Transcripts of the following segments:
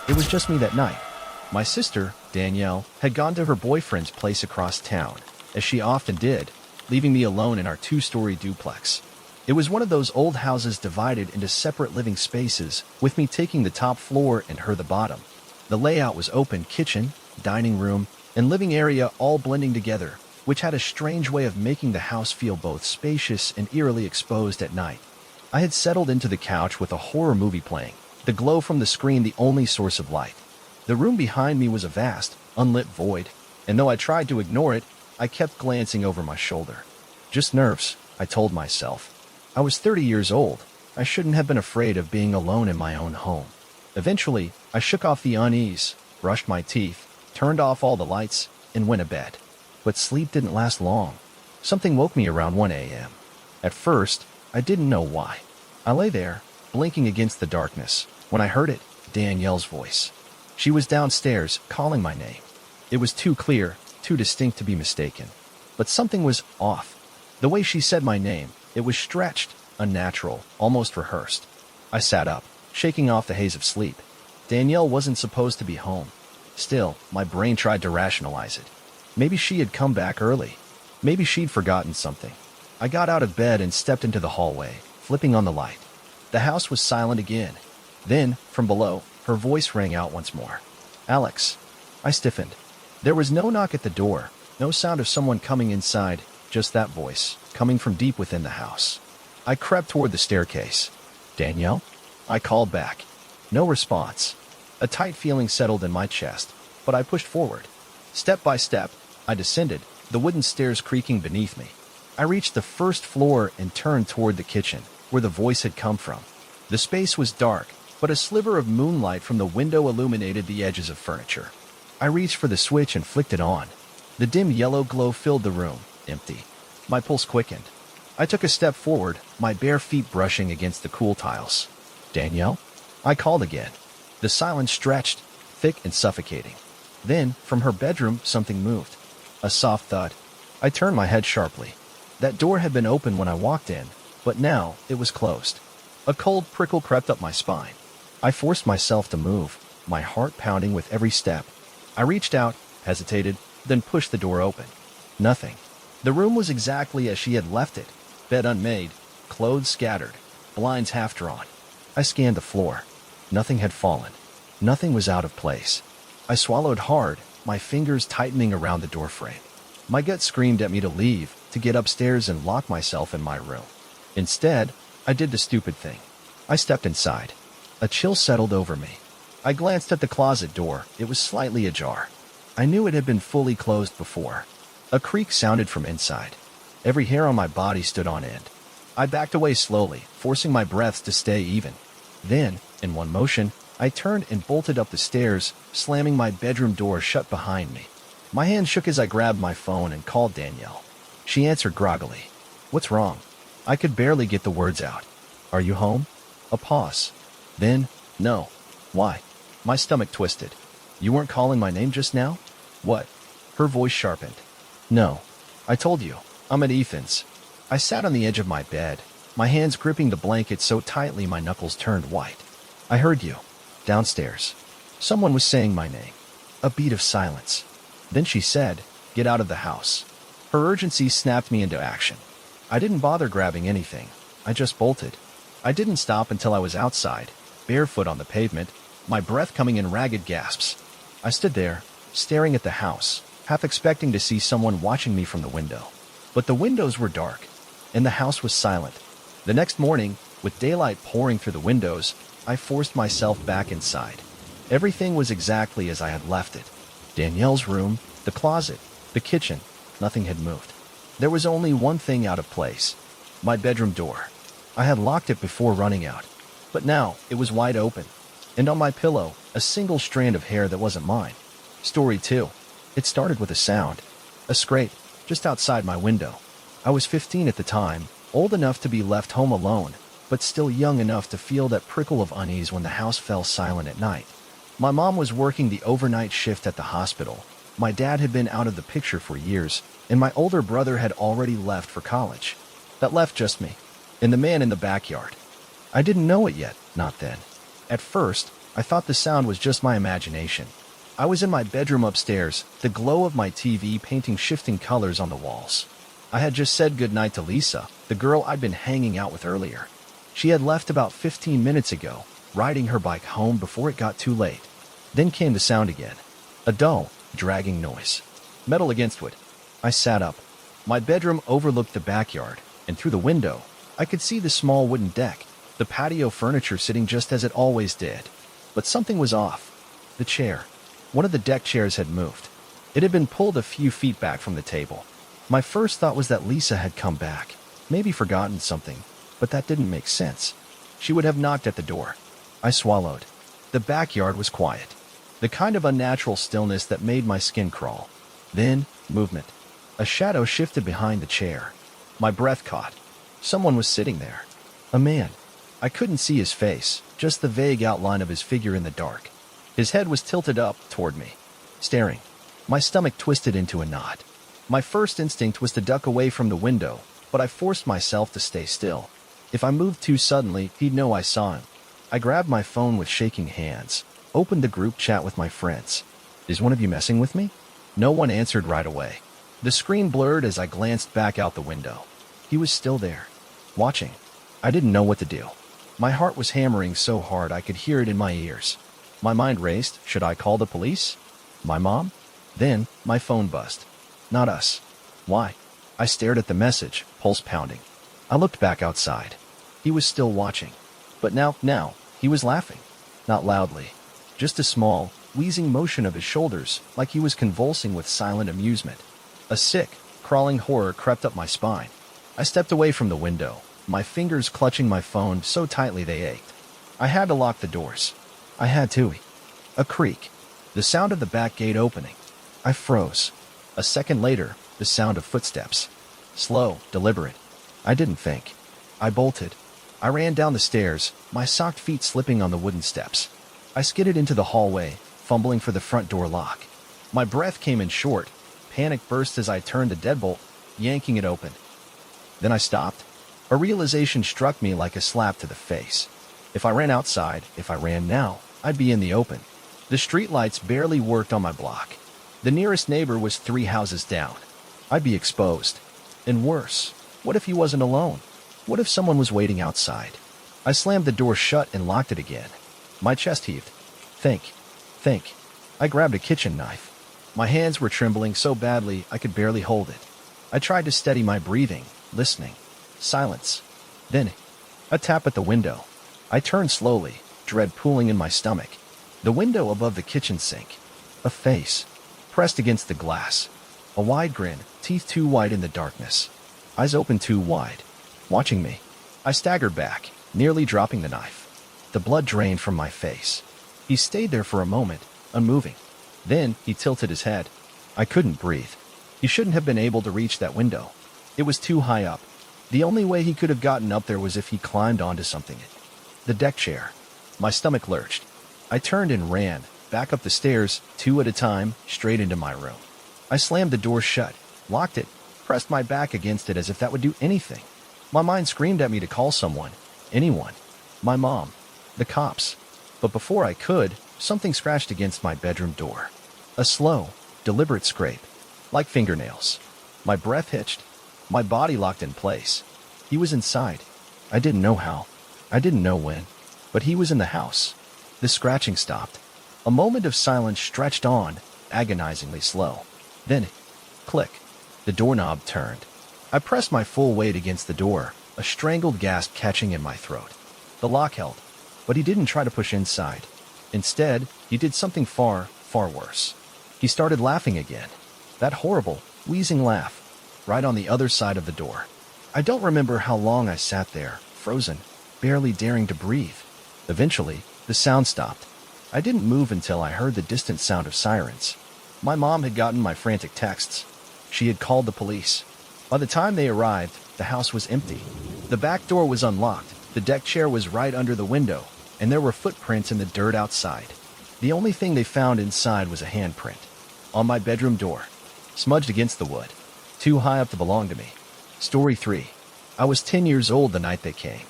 It was just me that night. My sister, Danielle, had gone to her boyfriend's place across town, as she often did, leaving me alone in our two-story duplex. It was one of those old houses divided into separate living spaces, with me taking the top floor and her the bottom. The layout was open kitchen, dining room, and living area all blending together, which had a strange way of making the house feel both spacious and eerily exposed at night. I had settled into the couch with a horror movie playing, the glow from the screen the only source of light. The room behind me was a vast, unlit void, and though I tried to ignore it, I kept glancing over my shoulder. Just nerves, I told myself. I was 30 years old. I shouldn't have been afraid of being alone in my own home. Eventually, I shook off the unease, brushed my teeth, turned off all the lights, and went to bed. But sleep didn't last long. Something woke me around 1 a.m. At first, I didn't know why. I lay there, blinking against the darkness, when I heard it, Danielle's voice. She was downstairs, calling my name. It was too clear, too distinct to be mistaken. But something was off. The way she said my name, it was stretched, unnatural, almost rehearsed. I sat up, shaking off the haze of sleep. Danielle wasn't supposed to be home. Still, my brain tried to rationalize it. Maybe she had come back early. Maybe she'd forgotten something. I got out of bed and stepped into the hallway, flipping on the light. The house was silent again. Then, from below, her voice rang out once more. "Alex." I stiffened. There was no knock at the door, no sound of someone coming inside, just that voice, coming from deep within the house. I crept toward the staircase. "Danielle?" I called back. No response. A tight feeling settled in my chest, but I pushed forward. Step by step, I descended, the wooden stairs creaking beneath me. I reached the first floor and turned toward the kitchen, where the voice had come from. The space was dark, but a sliver of moonlight from the window illuminated the edges of furniture. I reached for the switch and flicked it on. The dim yellow glow filled the room, empty. My pulse quickened. I took a step forward, my bare feet brushing against the cool tiles. "Danielle?" I called again. The silence stretched, thick and suffocating. Then, from her bedroom, something moved. A soft thud. I turned my head sharply. That door had been open when I walked in, but now it was closed. A cold prickle crept up my spine. I forced myself to move, my heart pounding with every step. I reached out, hesitated, then pushed the door open. Nothing. The room was exactly as she had left it. Bed unmade, clothes scattered, blinds half drawn. I scanned the floor. Nothing had fallen. Nothing was out of place. I swallowed hard, my fingers tightening around the doorframe. My gut screamed at me to leave, to get upstairs and lock myself in my room. Instead, I did the stupid thing. I stepped inside. A chill settled over me. I glanced at the closet door. It was slightly ajar. I knew it had been fully closed before. A creak sounded from inside. Every hair on my body stood on end. I backed away slowly, forcing my breaths to stay even. Then, in one motion, I turned and bolted up the stairs, slamming my bedroom door shut behind me. My hand shook as I grabbed my phone and called Danielle. She answered groggily. "What's wrong?" I could barely get the words out. "Are you home?" A pause. Then, "No." "Why?" My stomach twisted. "You weren't calling my name just now?" "What?" Her voice sharpened. "No. I told you. I'm at Ethan's." I sat on the edge of my bed, my hands gripping the blanket so tightly my knuckles turned white. "I heard you. Downstairs." Someone was saying my name. A beat of silence. Then she said, "Get out of the house." Her urgency snapped me into action. I didn't bother grabbing anything. I just bolted. I didn't stop until I was outside, barefoot on the pavement, my breath coming in ragged gasps. I stood there, staring at the house, half expecting to see someone watching me from the window. But the windows were dark, and the house was silent. The next morning, with daylight pouring through the windows, I forced myself back inside. Everything was exactly as I had left it. Danielle's room, the closet, the kitchen, nothing had moved. There was only one thing out of place. My bedroom door. I had locked it before running out, but now it was wide open. And on my pillow, a single strand of hair that wasn't mine. Story 2. It started with a sound. A scrape, just outside my window. I was 15 at the time, old enough to be left home alone, but still young enough to feel that prickle of unease when the house fell silent at night. My mom was working the overnight shift at the hospital. My dad had been out of the picture for years, and my older brother had already left for college. That left just me, and the man in the backyard. I didn't know it yet, not then. At first, I thought the sound was just my imagination. I was in my bedroom upstairs, the glow of my TV painting shifting colors on the walls. I had just said goodnight to Lisa, the girl I'd been hanging out with earlier. She had left about 15 minutes ago, riding her bike home before it got too late. Then came the sound again. A dull, dragging noise. Metal against wood. I sat up. My bedroom overlooked the backyard, and through the window, I could see the small wooden deck, the patio furniture sitting just as it always did. But something was off. The chair. One of the deck chairs had moved. It had been pulled a few feet back from the table. My first thought was that Lisa had come back, maybe forgotten something, but that didn't make sense. She would have knocked at the door. I swallowed. The backyard was quiet. The kind of unnatural stillness that made my skin crawl. Then, movement. A shadow shifted behind the chair. My breath caught. Someone was sitting there. A man. I couldn't see his face, just the vague outline of his figure in the dark. His head was tilted up toward me, staring. My stomach twisted into a knot. My first instinct was to duck away from the window, but I forced myself to stay still. If I moved too suddenly, he'd know I saw him. I grabbed my phone with shaking hands, opened the group chat with my friends. Is one of you messing with me? No one answered right away. The screen blurred as I glanced back out the window. He was still there, watching. I didn't know what to do. My heart was hammering so hard I could hear it in my ears. My mind raced. Should I call the police? My mom? Then, my phone buzzed. Not us. Why? I stared at the message, pulse pounding. I looked back outside. He was still watching. But now, he was laughing. Not loudly. Just a small, wheezing motion of his shoulders, like he was convulsing with silent amusement. A sick, crawling horror crept up my spine. I stepped away from the window, my fingers clutching my phone so tightly they ached. I had to lock the doors. I had to. A creak. The sound of the back gate opening. I froze. A second later, the sound of footsteps. Slow, deliberate. I didn't think. I bolted. I ran down the stairs, my socked feet slipping on the wooden steps. I skidded into the hallway, fumbling for the front door lock. My breath came in short. Panic burst as I turned the deadbolt, yanking it open. Then I stopped. A realization struck me like a slap to the face. If I ran outside, if I ran now, I'd be in the open. The streetlights barely worked on my block. The nearest neighbor was 3 houses down. I'd be exposed. And worse, what if he wasn't alone? What if someone was waiting outside? I slammed the door shut and locked it again. My chest heaved. Think. I grabbed a kitchen knife. My hands were trembling so badly I could barely hold it. I tried to steady my breathing, listening. Silence. Then, a tap at the window. I turned slowly, dread pooling in my stomach. The window above the kitchen sink. A face. Pressed against the glass. A wide grin, teeth too wide in the darkness. Eyes open too wide. Watching me. I staggered back, nearly dropping the knife. The blood drained from my face. He stayed there for a moment, unmoving. Then, he tilted his head. I couldn't breathe. He shouldn't have been able to reach that window. It was too high up. The only way he could have gotten up there was if he climbed onto something. The deck chair. My stomach lurched. I turned and ran, back up the stairs, 2 at a time, straight into my room. I slammed the door shut, locked it, pressed my back against it as if that would do anything. My mind screamed at me to call someone. Anyone. My mom. The cops. But before I could, something scratched against my bedroom door. A slow, deliberate scrape. Like fingernails. My breath hitched. My body locked in place. He was inside. I didn't know how. I didn't know when. But he was in the house. The scratching stopped. A moment of silence stretched on, agonizingly slow. Then, click. The doorknob turned. I pressed my full weight against the door, a strangled gasp catching in my throat. The lock held, but he didn't try to push inside. Instead, he did something far worse. He started laughing again. That horrible, wheezing laugh, right on the other side of the door. I don't remember how long I sat there, frozen, barely daring to breathe. Eventually, the sound stopped. I didn't move until I heard the distant sound of sirens. My mom had gotten my frantic texts. She had called the police. By the time they arrived, the house was empty. The back door was unlocked, the deck chair was right under the window, and there were footprints in the dirt outside. The only thing they found inside was a handprint. On my bedroom door. Smudged against the wood. Too high up to belong to me. Story 3. I was 10 years old the night they came.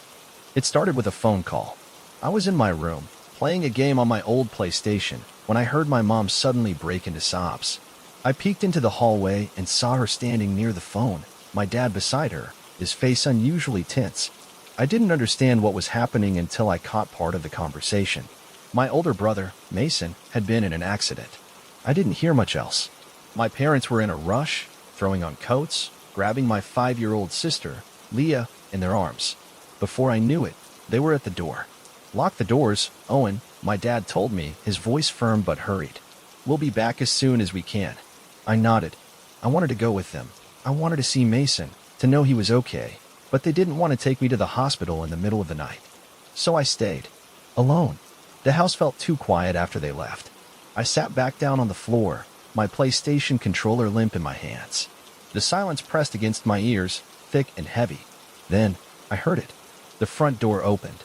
It started with a phone call. I was in my room, playing a game on my old PlayStation, when I heard my mom suddenly break into sobs. I peeked into the hallway and saw her standing near the phone, my dad beside her, his face unusually tense. I didn't understand what was happening until I caught part of the conversation. My older brother, Mason, had been in an accident. I didn't hear much else. My parents were in a rush, throwing on coats, grabbing my 5-year-old sister, Leah, in their arms. Before I knew it, they were at the door. "Lock the doors, Owen," my dad told me, his voice firm but hurried. "We'll be back as soon as we can." I nodded. I wanted to go with them. I wanted to see Mason, to know he was okay, but they didn't want to take me to the hospital in the middle of the night. So I stayed. Alone. The house felt too quiet after they left. I sat back down on the floor, my PlayStation controller limp in my hands. The silence pressed against my ears, thick and heavy. Then, I heard it. The front door opened.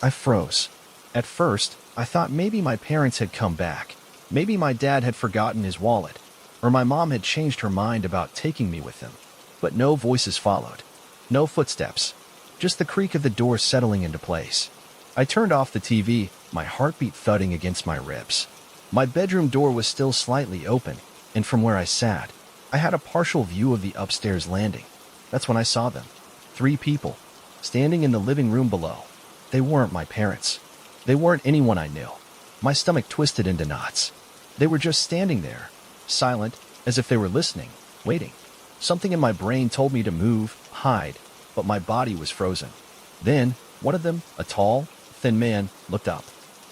I froze. At first, I thought maybe my parents had come back. Maybe my dad had forgotten his wallet, or my mom had changed her mind about taking me with them. But no voices followed. No footsteps. Just the creak of the door settling into place. I turned off the TV, my heartbeat thudding against my ribs. My bedroom door was still slightly open, and from where I sat, I had a partial view of the upstairs landing. That's when I saw them. 3 people, standing in the living room below. They weren't my parents. They weren't anyone I knew. My stomach twisted into knots. They were just standing there, silent, as if they were listening, waiting. Something in my brain told me to move, hide, but my body was frozen. Then, one of them, a tall, thin man, looked up,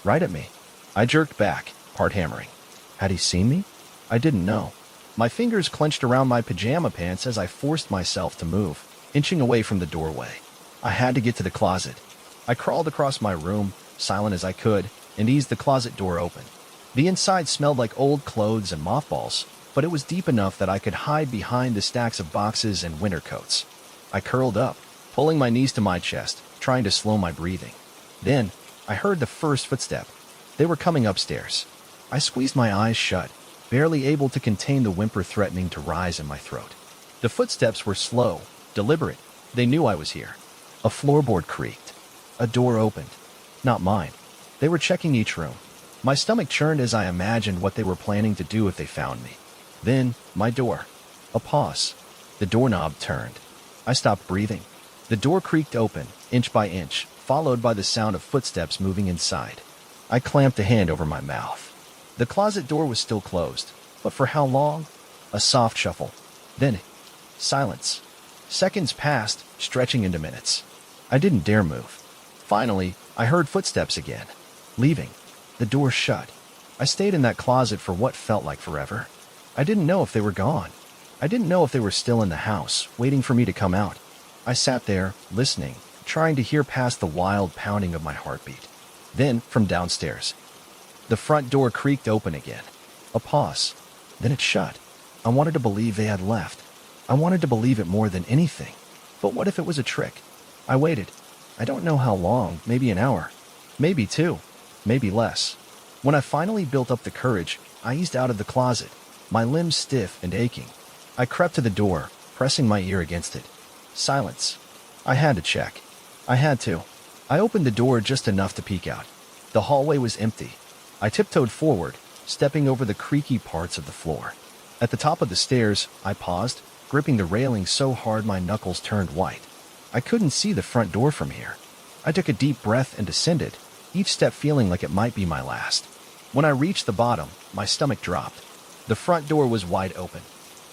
right at me. I jerked back, heart hammering. Had he seen me? I didn't know. My fingers clenched around my pajama pants as I forced myself to move, inching away from the doorway. I had to get to the closet. I crawled across my room, silent as I could, and eased the closet door open. The inside smelled like old clothes and mothballs, but it was deep enough that I could hide behind the stacks of boxes and winter coats. I curled up, pulling my knees to my chest, trying to slow my breathing. Then, I heard the first footstep. They were coming upstairs. I squeezed my eyes shut, barely able to contain the whimper threatening to rise in my throat. The footsteps were slow, deliberate. They knew I was here. A floorboard creaked. A door opened. Not mine. They were checking each room. My stomach churned as I imagined what they were planning to do if they found me. Then, my door. A pause. The doorknob turned. I stopped breathing. The door creaked open, inch by inch, followed by the sound of footsteps moving inside. I clamped a hand over my mouth. The closet door was still closed, but for how long? A soft shuffle. Then, silence. Seconds passed, stretching into minutes. I didn't dare move. Finally, I heard footsteps again. Leaving. The door shut. I stayed in that closet for what felt like forever. I didn't know if they were gone. I didn't know if they were still in the house, waiting for me to come out. I sat there, listening, trying to hear past the wild pounding of my heartbeat. Then, from downstairs, the front door creaked open again. A pause. Then it shut. I wanted to believe they had left. I wanted to believe it more than anything. But what if it was a trick? I waited. I don't know how long, maybe an hour. Maybe 2. Maybe less. When I finally built up the courage, I eased out of the closet, my limbs stiff and aching. I crept to the door, pressing my ear against it. Silence. I had to check. I had to. I opened the door just enough to peek out. The hallway was empty. I tiptoed forward, stepping over the creaky parts of the floor. At the top of the stairs, I paused, gripping the railing so hard my knuckles turned white. I couldn't see the front door from here. I took a deep breath and descended, each step feeling like it might be my last. When I reached the bottom, my stomach dropped. The front door was wide open,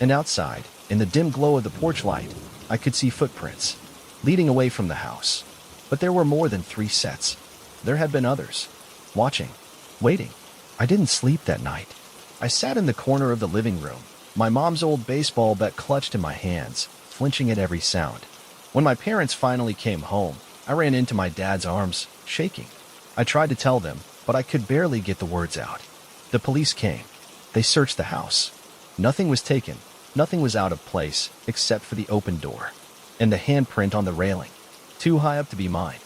and outside, in the dim glow of the porch light, I could see footprints, leading away from the house. But there were more than 3 sets. There had been others, watching, waiting. I didn't sleep that night. I sat in the corner of the living room, my mom's old baseball bat clutched in my hands, flinching at every sound. When my parents finally came home, I ran into my dad's arms, shaking. I tried to tell them, but I could barely get the words out. The police came. They searched the house. Nothing was taken. Nothing was out of place, except for the open door and the handprint on the railing, too high up to be mine.